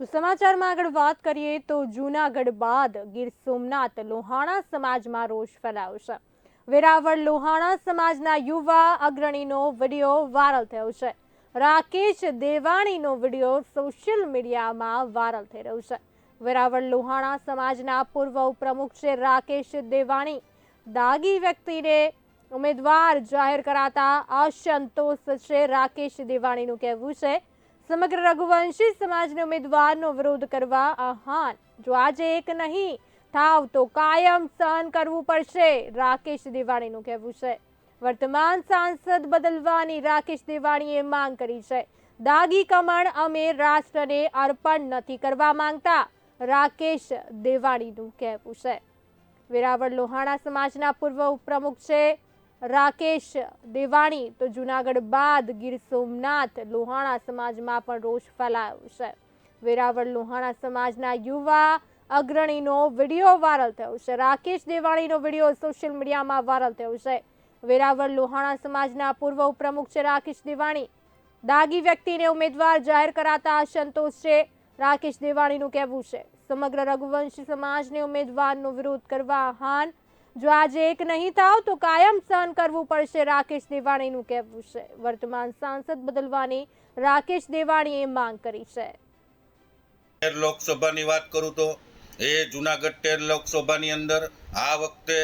તો સમાચારમાં આગળ વાત કરીએ તો જૂનાગઢ બાદ ગીર સોમનાથ લોહાણા સમાજમાં રોષ ફેલાયો છે। વેરાવળ લોહાણા સમાજના યુવા અગ્રણીનો વિડીયો વાયરલ થયો છે। રાકેશ દેવાણીનો વિડીયો સોશિયલ મીડિયામાં વાયરલ થઈ રહ્યો છે। વેરાવળ લોહાણા સમાજના પૂર્વ ઉપપ્રમુખ છે રાકેશ દેવાણી દાગી વ્યક્તિને ઉમેદવાર જાહેર કરાતા અસંતોષ છે। રાકેશ દેવાણીનું કહેવું છે સમગ્ર રઘુવંશી સમાજને ઉમેદવારનો વિરોધ કરવા આહ્વાન। જો આજે એક નહીં થાવ તો કાયમ સહન કરવું પડશે, રાકેશ દેવાણીનું કહેવું છે। વર્તમાન સાંસદ બદલવાની રાકેશ દેવાણીએ માંગ કરી છે। દાગી કમળ અમે રાષ્ટ્રને અર્પણ નથી કરવા માંગતા, રાકેશ દેવાણીનું કહેવું છે। વેરાવળ લોહાણા સમાજના પૂર્વ ઉપપ્રમુખ છે રાકેશ દેવાણી તો જૂનાગઢ બાદ ગીર સોમનાથ લોહાણા સમાજમાં પણ રોષ ફેલાયો છે। વેરાવળ લોહાણા સમાજના યુવા અગ્રણીનો વિડીયો વાયરલ થયો છે। રાકેશ દેવાણીનો વિડીયો સોશિયલ મીડિયામાં વાયરલ થયો છે। વેરાવળ લોહાણા સમાજના પૂર્વ ઉપપ્રમુખ છે રાકેશ દેવાણી દાગી વ્યક્તિને ઉમેદવાર જાહેર કરાતા અસંતોષ છે। રાકેશ દેવાણીનું કહેવું છે સમગ્ર રઘુવંશી સમાજને ઉમેદવારનો વિરોધ કરવા આહ્વાન। જો આજે એક નહીં થાવ તો કાયમ સહન કરવું પડશે, રાકેશ દેવાણીનું કહેવું છે। વર્તમાન સાંસદ બદલવાની રાકેશ દેવાણીએ માંગ કરી છે। લોકસભાની વાત કરું તો એ જૂનાગઢ 13 લોકસભાની અંદર આ વખતે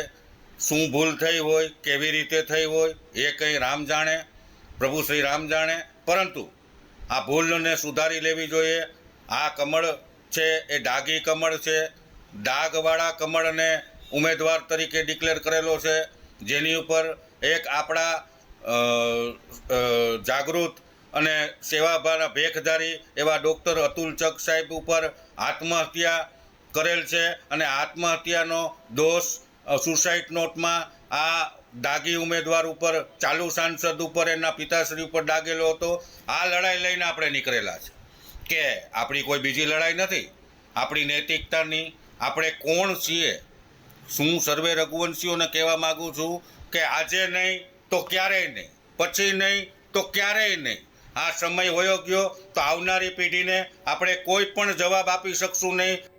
શું ભૂલ થઈ હોય, કેવી રીતે થઈ હોય એ કંઈ રામ જાણે, પ્રભુ શ્રી રામ જાણે, પરંતુ આ ભૂલને સુધારી લેવી જોઈએ। આ કમળ છે એ ડાઘી કમળ છે, ડાઘવાળા કમળને ઉમેદવાર તરીકે ડિક્લેર કરેલો છે, જેની ઉપર એક આપણા જાગૃત અને સેવાભાવના ભેખધારી એવા ડૉક્ટર અતુલ ચક સાહેબ ઉપર આત્મહત્યા કરેલ છે અને આત્મહત્યાનો દોષ સુસાઇડ નોટમાં આ દાગી ઉમેદવાર ઉપર, ચાલુ સાંસદ ઉપર, એના પિતાશ્રી ઉપર દાગેલો હતો। આ લડાઈ લઈને આપણે નીકળેલા છે કે આપણી કોઈ બીજી લડાઈ નથી, આપણી નૈતિકતાની, આપણે કોણ છીએ। શું સર્વે રઘુવંશીઓને કહેવા માગું છું કે આજે નહીં તો ક્યારેય નહીં, પછી નહીં તો ક્યારેય નહીં। આ સમય વયો ગયો તો આવનારી પેઢીને આપણે કોઈ પણ જવાબ આપી શકશું નહીં।